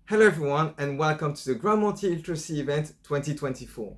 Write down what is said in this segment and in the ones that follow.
Hello everyone and welcome to the Grand Multi-Literacy Event 2024.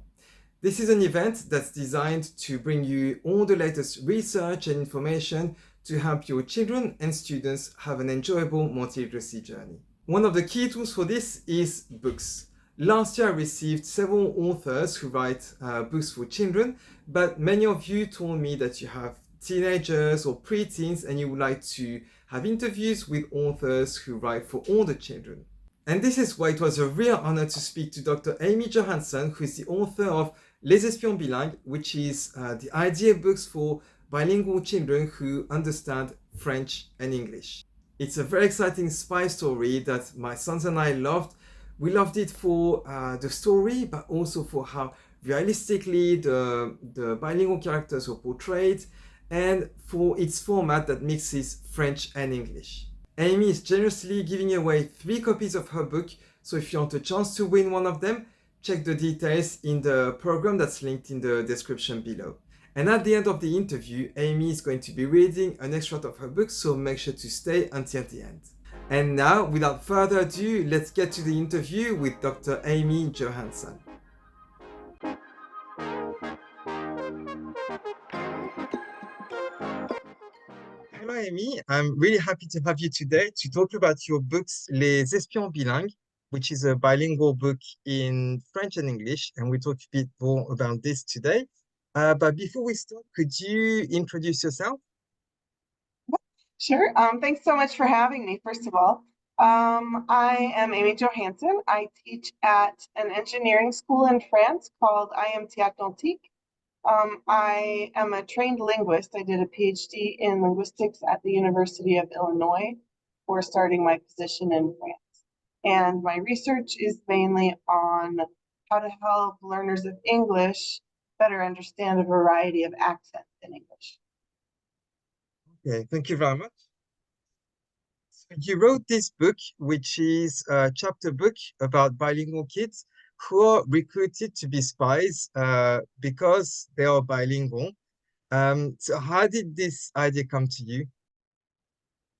This is an event that's designed to bring you all the latest research and information to help your children and students have an enjoyable multi-literacy journey. One of the key tools for this is books. Last year I received several authors who write books for children, but many of you told me that you have teenagers or preteens and you would like to have interviews with authors who write for older children. And this is why it was a real honor to speak to Dr. Aimee Johansen, who is the author of Les Espions Bilingues, which is the idea books for bilingual children who understand French and English. It's a very exciting spy story that my sons and I loved. We loved it for the story, but also for how realistically the bilingual characters were portrayed, and for its format that mixes French and English. Aimee is generously giving away 3 copies of her book, so if you want a chance to win one of them, check the details in the program that's linked in the description below. And at the end of the interview, Aimee is going to be reading an extract of her book, so make sure to stay until the end. And now, without further ado, let's get to the interview with Dr. Aimee Johansen. Hello, Aimee. I'm really happy to have you today to talk about your books, Les Espions Bilingues, which is a bilingual book in French and English, and we talk a bit more about this today. But before we start, could you introduce yourself? Sure. Thanks so much for having me, first of all. I am Aimee Johansen. I teach at an engineering school in France called IMT Atlantique. I am a trained linguist. I did a PhD in linguistics at the University of Illinois before starting my position in France. And my research is mainly on how to help learners of English better understand a variety of accents in English. Okay, thank you very much. So you wrote this book, which is a chapter book about bilingual kids who are recruited to be spies because they are bilingual. So how did this idea come to you?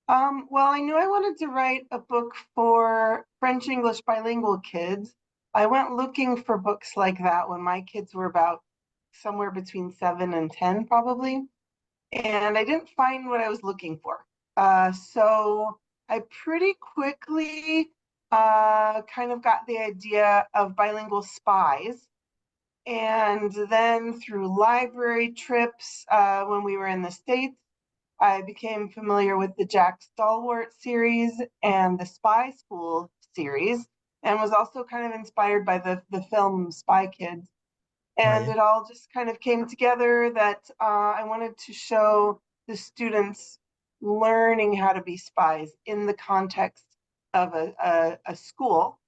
Well, I knew I wanted to write a book for French English bilingual kids. I went looking for books like that when my kids were about somewhere between 7 and 10, probably. And I didn't find what I was looking for. So I pretty quickly kind of got the idea of bilingual spies. And then through library trips, when we were in the States, I became familiar with the Jack Stalwart series and the Spy School series, and was also kind of inspired by the film Spy Kids. And Right. it all just kind of came together that I wanted to show the students learning how to be spies in the context of a school.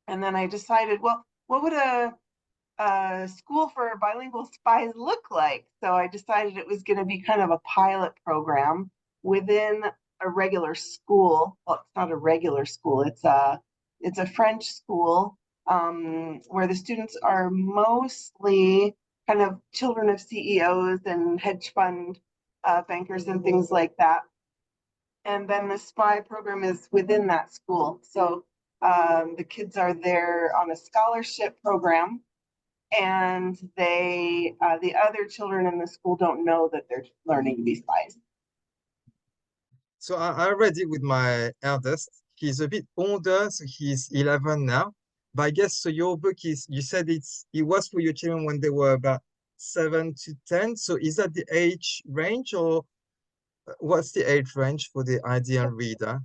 And then I decided, well, what would a school for bilingual spies look like? So I decided it was going to be kind of a pilot program within a regular school. Well, it's not a regular school. It's a French school where the students are mostly kind of children of CEOs and hedge fund bankers and things like that. And then the spy program is within that school. So the kids are there on a scholarship program, and the other children in the school don't know that they're learning to be spies. So I read it with my eldest. He's a bit older, so he's 11 now. But I guess so your book is, you said it was for your children when they were about 7 to 10. So is that the age range, or what's the age range for the ideal reader?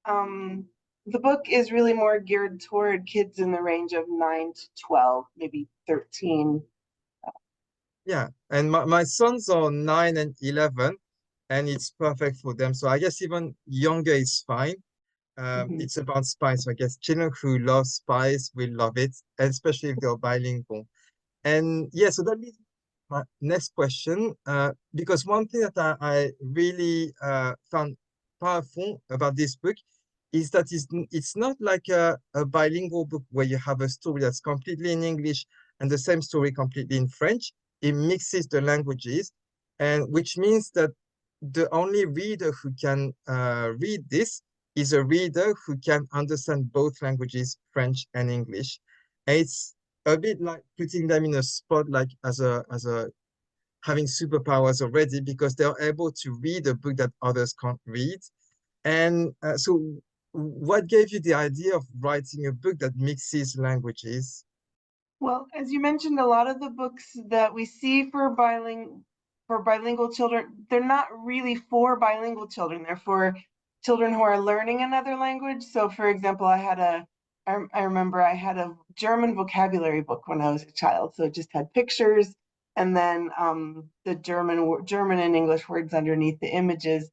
Um, the book is really more geared toward kids in the range of 9 to 12, maybe 13. Yeah, and my sons are 9 and 11, and it's perfect for them. So I guess even younger is fine. Mhm. It's about spice. So I guess children who love spice will love it, especially if they're bilingual. And yeah, so that leads me to my next question, because one thing that I really found powerful about this book is that it's not like a bilingual book where you have a story that's completely in English and the same story completely in French. It mixes the languages, and which means that the only reader who can read this is a reader who can understand both languages, French and English. And it's a bit like putting them in a spot, like as a having superpowers already, because they're able to read a book that others can't read. And so, what gave you the idea of writing a book that mixes languages? Well, as you mentioned, a lot of the books that we see for bilingual children, they're not really for bilingual children. They're for children who are learning another language. So, for example, I remember I had a German vocabulary book when I was a child. So it just had pictures and then the German and English words underneath the images.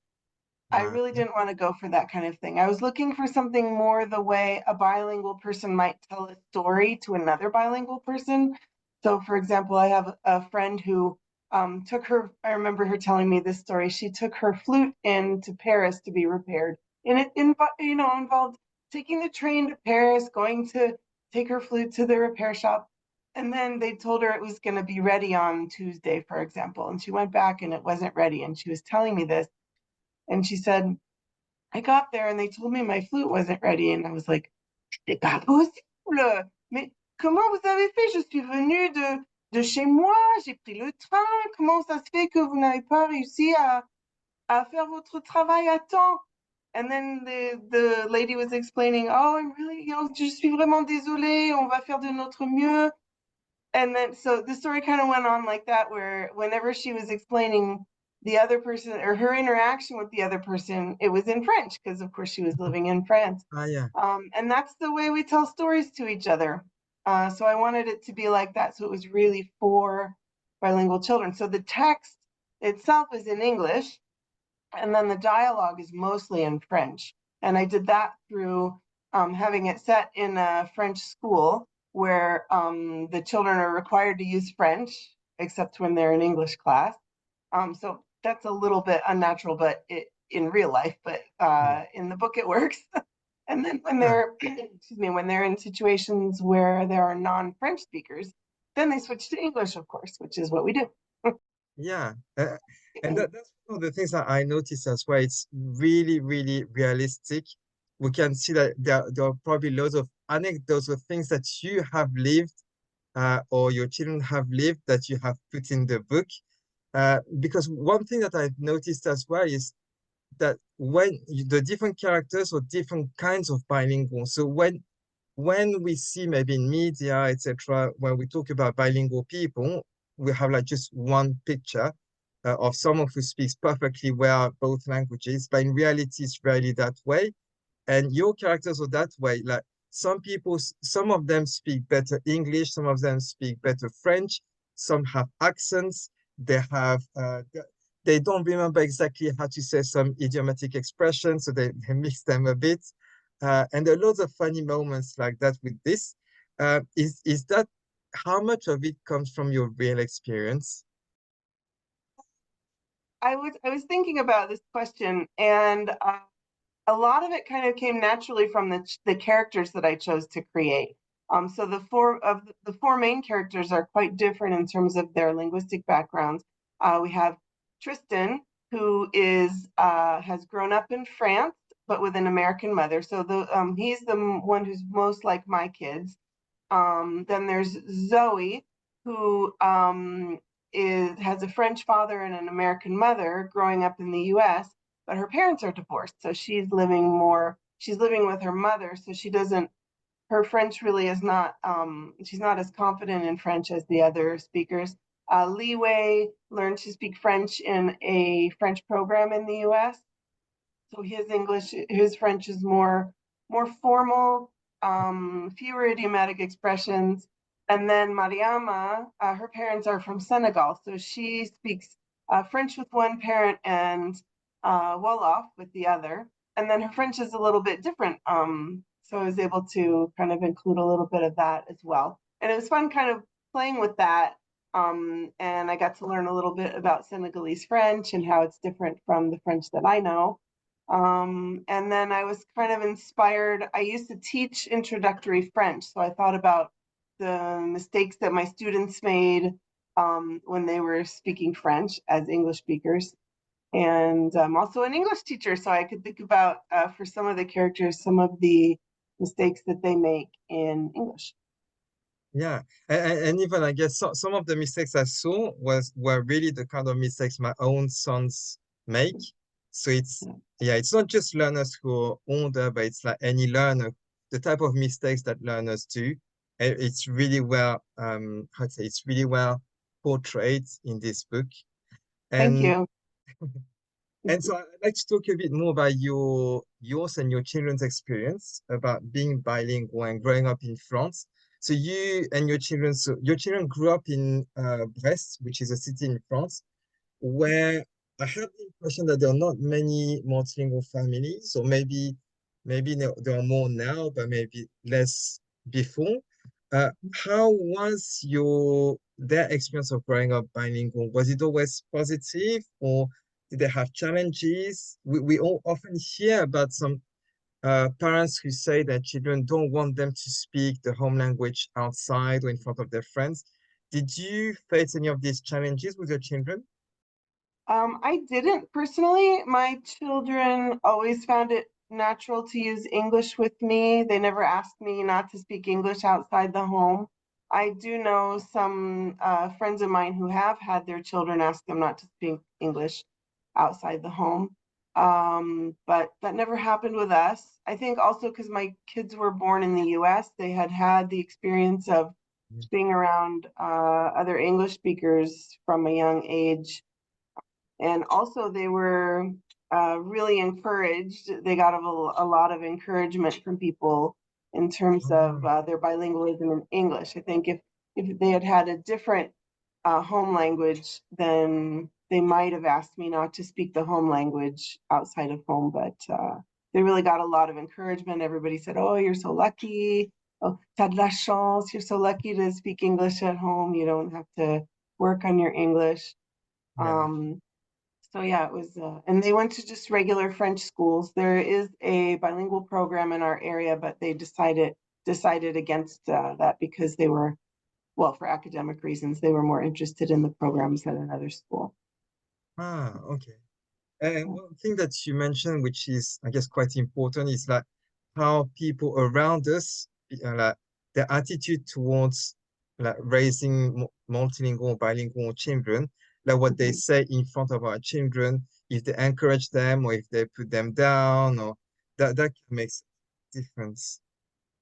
I really didn't want to go for that kind of thing. I was looking for something more the way a bilingual person might tell a story to another bilingual person. So, for example, I have a friend who I remember her telling me this story. She took her flute into Paris to be repaired. And involved taking the train to Paris, going to take her flute to the repair shop. And then they told her it was going to be ready on Tuesday, for example. And she went back and it wasn't ready. And she was telling me this. And she said, I got there and they told me my flute wasn't ready. And I was like, c'est pas possible. Mais comment vous avez fait? Je suis venue de chez moi, j'ai pris le train. Comment ça se fait que vous n'avez pas réussi à faire votre travail à temps? And then the lady was explaining, oh, I'm really, je suis vraiment désolée, on va faire de notre mieux. And then, so the story kind of went on like that, where whenever she was explaining the other person or her interaction with the other person, it was in French, because of course she was living in France. Ah, yeah. And that's the way we tell stories to each other. So I wanted it to be like that. So it was really for bilingual children. So the text itself is in English, and then the dialogue is mostly in French. And I did that through having it set in a French school where the children are required to use French, except when they're in English class. So that's a little bit unnatural, but in real life, but Yeah. in the book it works. And then when Yeah. they're, excuse me, when they're in situations where there are non-French speakers, then they switch to English, of course, which is what we do. Yeah. And that's one of the things that I noticed as well. It's really, really realistic. We can see that there are probably loads of anecdotes or things that you have lived or your children have lived that you have put in the book. Because one thing that I've noticed as well is that the different characters or different kinds of bilingual. So when we see maybe in media, etc., when we talk about bilingual people, we have like just one picture of someone who speaks perfectly well both languages, but in reality, it's rarely that way. And your characters are that way. Like some of them speak better English, some of them speak better French, some have accents, they have they don't remember exactly how to say some idiomatic expressions, so they mix them a bit. And there are loads of funny moments like that with this. Is that how much of it comes from your real experience? I was thinking about this question, and a lot of it kind of came naturally from the characters that I chose to create. So the four main characters are quite different in terms of their linguistic backgrounds. We have Tristan, who is has grown up in France, but with an American mother. So he's the one who's most like my kids. Then there's Zoe, who has a French father and an American mother, growing up in the U.S., but her parents are divorced, so she's living with her mother, so her French really is not, she's not as confident in French as the other speakers. Li Wei learned to speak French in a French program in the U.S., so his French is more formal, fewer idiomatic expressions. And then Mariama, her parents are from Senegal, so she speaks French with one parent and Wolof with the other. And then her French is a little bit different, so I was able to kind of include a little bit of that as well. And it was fun kind of playing with that. And I got to learn a little bit about Senegalese French and how it's different from the French that I know. And then I was kind of inspired. I used to teach introductory French, so I thought about the mistakes that my students made when they were speaking French as English speakers. And I'm also an English teacher, so I could think about for some of the characters, some of the mistakes that they make in English. Yeah, and even I guess some of the mistakes I saw were really the kind of mistakes my own sons make. So it's Yeah. yeah, it's not just learners who are older, but it's like any learner, the type of mistakes that learners do. It's really well how to say it's really well portrayed in this book. Thank And you. and so I'd like to talk a bit more about yours and your children's experience about being bilingual and growing up in France. So you and your children, so your children grew up in Brest, which is a city in France, where I have the impression that there are not many multilingual families, or maybe there are more now, but maybe less before. How was their experience of growing up bilingual? Was it always positive, or did they have challenges? We all often hear about some parents who say that children don't want them to speak the home language outside or in front of their friends. Did you face any of these challenges with your children? I didn't personally. My children always found it natural to use English with me. They never asked me not to speak English outside the home. I do know some friends of mine who have had their children ask them not to speak English outside the home. But that never happened with us. I think also because my kids were born in the US, they had had the experience of being around other English speakers from a young age, and also they were really encouraged. They got a lot of encouragement from people in terms of Ah, their bilingualism in English. I think if they had had a different home language, then they might have asked me not to speak the home language outside of home. But they really got a lot of encouragement. Everybody said, "Oh, you're so lucky. Oh, t'as de la chance. You're so lucky to speak English at home. You don't have to work on your English." yeah. Um, so yeah, it was, and they went to just regular French schools. There is a bilingual program in our area, but they decided against that because they were, well, for academic reasons, they were more interested in the programs at another school. Ah, okay. And one thing that you mentioned, which is, I guess, quite important, is like how people around us, like their attitude towards like raising multilingual, bilingual children, like what they Mhm. say in front of our children, if they encourage them or if they put them down, or that makes a difference.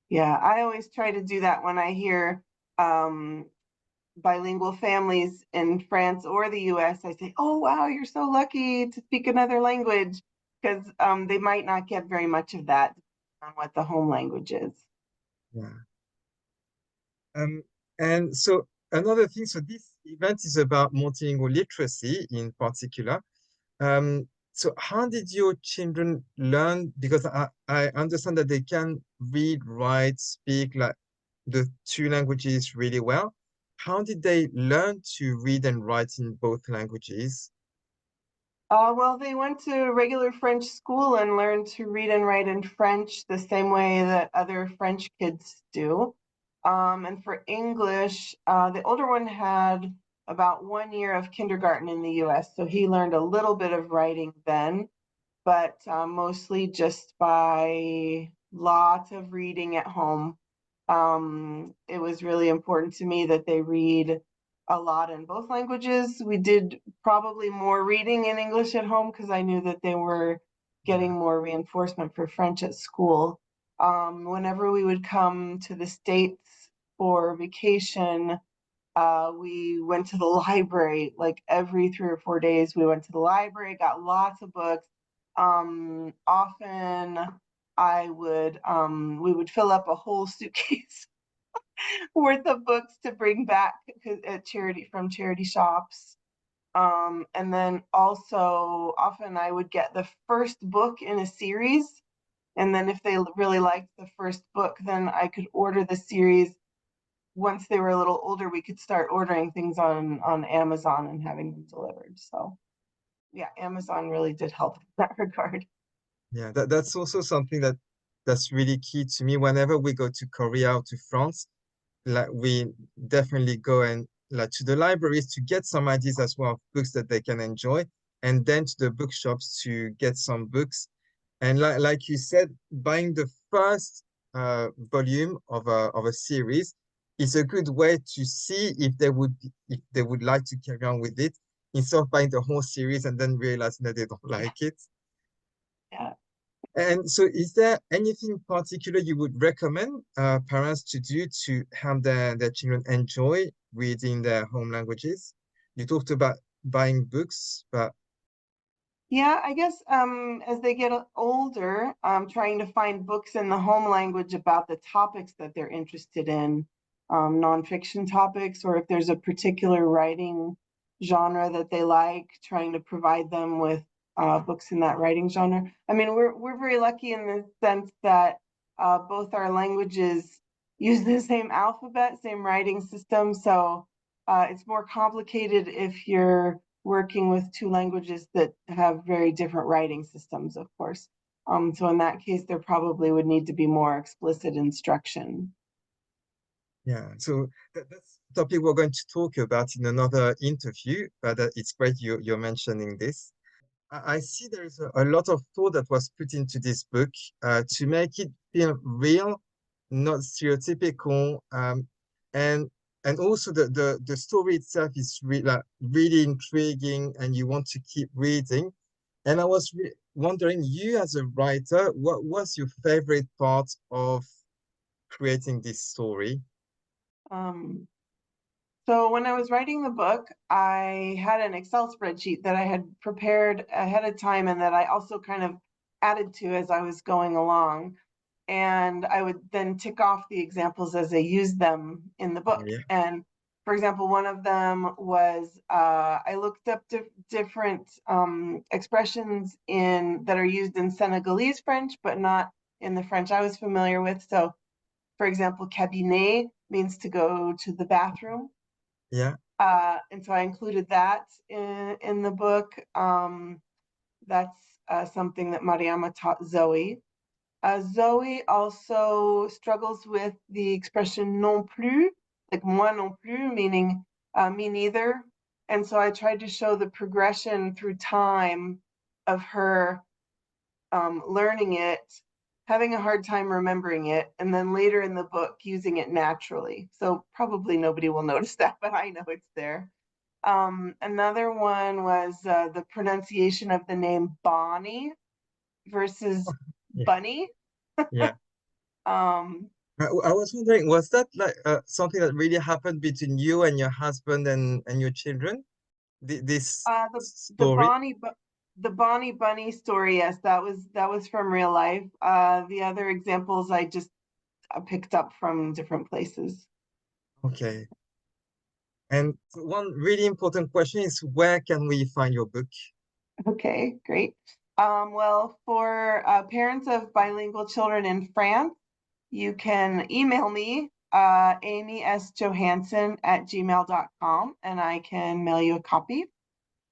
Yeah, I always try to do that when I hear um, bilingual families in France or the US. I say, "Oh wow, you're so lucky to speak another language," because they might not get very much of that on what the home language is. Yeah. Um, and so another thing, so this event is about multilingual literacy in particular. So how did your children learn? Because I understand that they can read, write, speak like the two languages really well. How did they learn to read and write in both languages? Well, they went to regular French school and learned to read and write in French the same way that other French kids do. And for English, the older one had about 1 year of kindergarten in the US, so he learned a little bit of writing then, but mostly just by lots of reading at home. It was really important to me that they read a lot in both languages. We did probably more reading in English at home because I knew that they were getting Yeah. more reinforcement for French at school. Whenever we would come to the States for vacation, we went to the library like every 3 or 4 days. We went to the library, got lots of books. Often we would fill up a whole suitcase worth of books to bring back at charity from charity shops. And then also often I would get the first book in a series. And then if they really liked the first book, then I could order the series. Once they were a little older, we could start ordering things on Amazon and having them delivered. So yeah, Amazon really did help in that regard. Yeah, that's also something that's really key to me. Whenever we go to Korea or to France, like we definitely go and like to the libraries to get some ideas as well of books that they can enjoy. and then to the bookshops to get some books. And like you said, buying the first volume of a series is a good way to see if they would like to carry on with it instead of buying the whole series and then realizing that they don't like it. Yeah. And so, is there anything particular you would recommend parents to do to help their children enjoy reading their home languages? You talked about buying books, but Yeah, I guess as they get older, trying to find books in the home language about the topics that they're interested in, nonfiction topics, or if there's a particular writing genre that they like, trying to provide them with books in that writing genre. I mean, we're very lucky in the sense that both our languages use the same alphabet, same writing system, so it's more complicated if you're working with two languages that have very different writing systems, of course. So in that case, there probably would need to be more explicit instruction. yeah, so that's the topic we're going to talk about in another interview, but it's great you're mentioning this. I see there's a lot of thought that was put into this book to make it feel real, not stereotypical, and and also the story itself is really intriguing, and you want to keep reading. And I was wondering, you as a writer, what was your favorite part of creating this story? Um, so when I was writing the book, I had an Excel spreadsheet that I had prepared ahead of time and that I also kind of added to as I was going along. And I would then tick off the examples as I used them in the book. Yeah, And for example, one of them was I looked up different expressions in that are used in Senegalese French, but not in the French I was familiar with. So, for example, cabinet means to go to the bathroom. yeah. And so I included that in the book. That's something that Mariama taught Zoe. Zoe also struggles with the expression non plus, like moi non plus, meaning me neither. And so I tried to show the progression through time of her learning it, having a hard time remembering it, and then later in the book using it naturally. So probably nobody will notice that, but I know it's there. Another one was the pronunciation of the name Bonnie versus Yeah, Bunny. yeah. Um, I was wondering, was that like something that really happened between you and your husband and your children? This uh, the the story? Bonnie the Bonnie Bunny story, yes, that was from real life. The other examples I just picked up from different places. Okay. And one really important question is, where can we find your book? Okay, great. Well, for parents of bilingual children in France, you can email me, Aimee S. Johansen at gmail.com, and I can mail you a copy.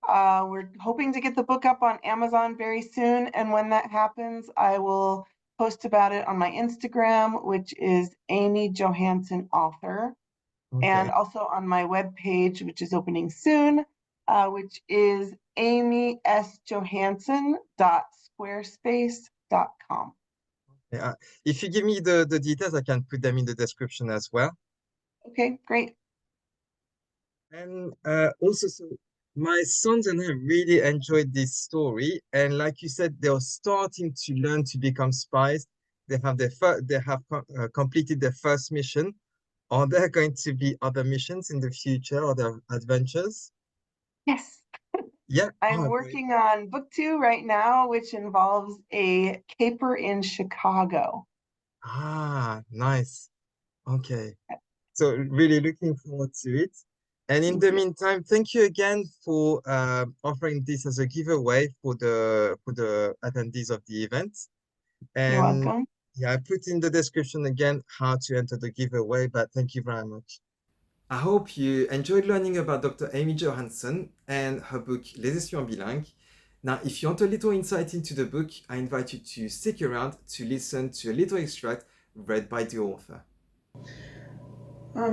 We're hoping to get the book up on Amazon very soon, and when that happens, I will post about it on my Instagram, which is Aimee Johansen Author, and Okay. also on my webpage, which is opening soon, which is ameesjohansen.squarespace.com. Yeah. If you give me the details, I can put them in the description as well. Okay, great. And also, so my sons and I really enjoyed this story. And like you said, they're starting to learn to become spies. They have completed their first mission. Are there going to be other missions in the future, other adventures? Yes, Yeah. I'm Oh, great. working on book 2 right now, which involves a caper in Chicago. Ah, nice. Okay. So really looking forward to it. And in Thank the you. meantime, thank you again for offering this as a giveaway for the attendees of the event. You're And welcome. yeah, I put in the description again how to enter the giveaway, but thank you very much. I hope you enjoyed learning about Dr. Aimee Johansen and her book Les Espions Bilingues. Now, if you want a little insight into the book, I invite you to stick around to listen to a little extract read by the author.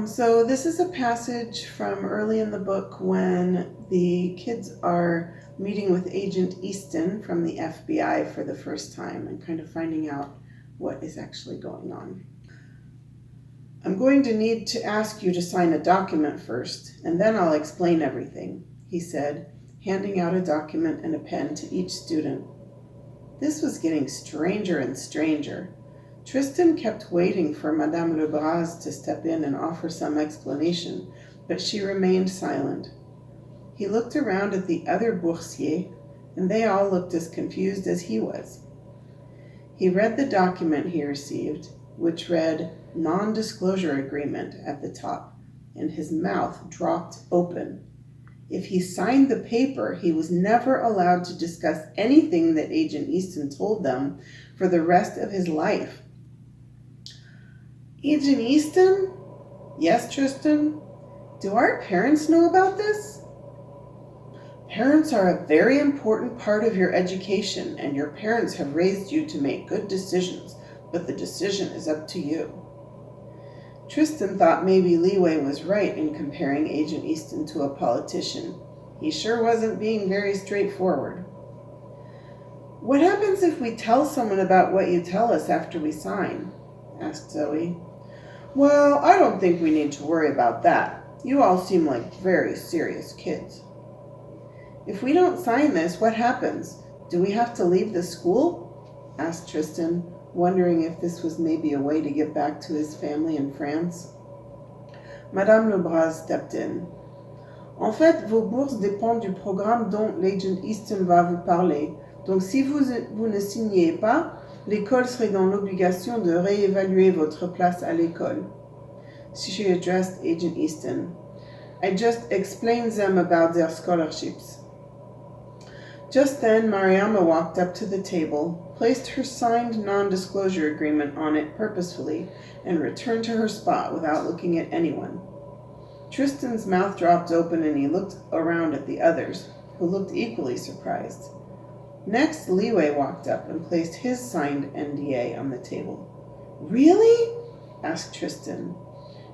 So this is a passage from early in the book when the kids are meeting with Agent Easton from the FBI for the first time and kind of finding out what is actually going on. I'm going to need to ask you to sign a document first, and then I'll explain everything, he said, handing out a document and a pen to each student. This was getting stranger and stranger. Tristan kept waiting for Madame Lebras to step in and offer some explanation, but she remained silent. He looked around at the other boursiers, and they all looked as confused as he was. He read the document he received, which read Non-Disclosure Agreement at the top, and his mouth dropped open. If he signed the paper, he was never allowed to discuss anything that Agent Easton told them for the rest of his life. Agent Easton? Yes, Tristan? Do our parents know about this? Parents are a very important part of your education, and your parents have raised you to make good decisions, but the decision is up to you. Tristan thought maybe Leeway was right in comparing Agent Easton to a politician. He sure wasn't being very straightforward. What happens if we tell someone about what you tell us after we sign? Asked Zoe. Well, I don't think we need to worry about that. You all seem like very serious kids. If we don't sign this, what happens? Do we have to leave the school? Asked Tristan, wondering if this was maybe a way to get back to his family in France. Madame Lebras stepped in. En fait, vos bourses dépendent du programme dont l'agent Easton va vous parler. Donc si vous ne signez pas, l'école serait dans l'obligation de réévaluer votre place à l'école. She addressed Agent Easton. I just explained them about their scholarships. Just then, Mariama walked up to the table, placed her signed non-disclosure agreement on it purposefully, and returned to her spot without looking at anyone. Tristan's mouth dropped open and he looked around at the others, who looked equally surprised. Next, Leeway walked up and placed his signed NDA on the table. Really? Asked Tristan.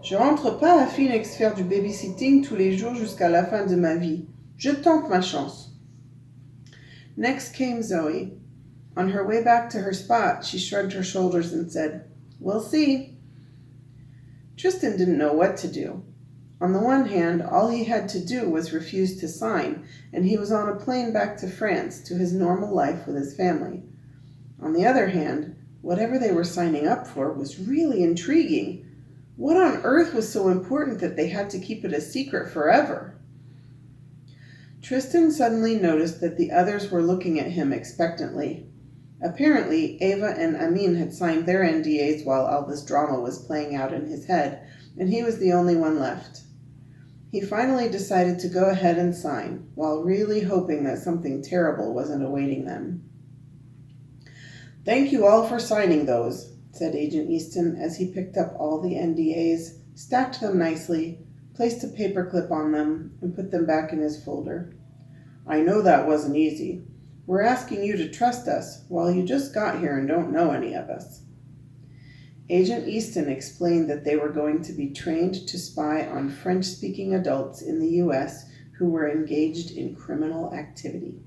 Je rentre pas à Phoenix faire du babysitting tous les jours jusqu'à la fin de ma vie. Je tente ma chance. Next came Zoe. On her way back to her spot, she shrugged her shoulders and said, We'll see. Tristan didn't know what to do. On the one hand, all he had to do was refuse to sign, and he was on a plane back to France to his normal life with his family. On the other hand, whatever they were signing up for was really intriguing. What on earth was so important that they had to keep it a secret forever? Tristan suddenly noticed that the others were looking at him expectantly. Apparently, Ava and Amin had signed their NDAs while all this drama was playing out in his head, and he was the only one left. He finally decided to go ahead and sign, while really hoping that something terrible wasn't awaiting them. Thank you all for signing those, said Agent Easton as he picked up all the NDAs, stacked them nicely, placed a paperclip on them, and put them back in his folder. I know that wasn't easy. We're asking you to trust us while you just got here and don't know any of us. Agent Easton explained that they were going to be trained to spy on French-speaking adults in the U.S. who were engaged in criminal activity.